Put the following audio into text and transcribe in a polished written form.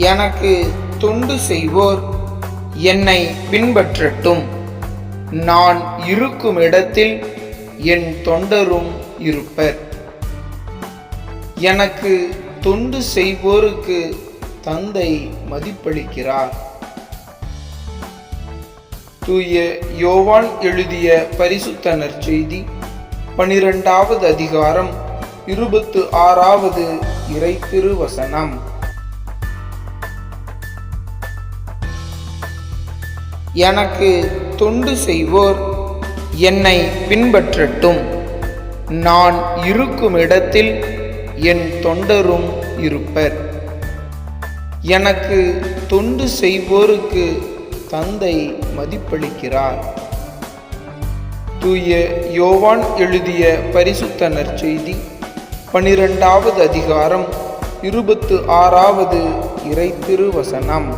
எனக்கு தொண்டு செய்வோர் என்னை பின்பற்றட்டும். நான் இருக்கும் இடத்தில் என் தொண்டரும் இருப்பர். எனக்கு தொண்டு செய்வோருக்கு தந்தை மதிப்பளிக்கிறார். தூய யோவான் எழுதிய பரிசுத்த நற்செய்தி 12வது அதிகாரம் 26வது இறை திருவசனம். எனக்கு தொண்டு செய்வோர் என்னை பின்பற்றட்டும். நான் இருக்கும் இடத்தில் என் தொண்டரும் இருப்பர். எனக்கு தொண்டு செய்வோருக்கு தந்தை மதிப்பளிக்கிறார். தூய யோவான் எழுதிய பரிசுத்த நற்செய்தி 12வது அதிகாரம் 26வது இறை திருவசனம்.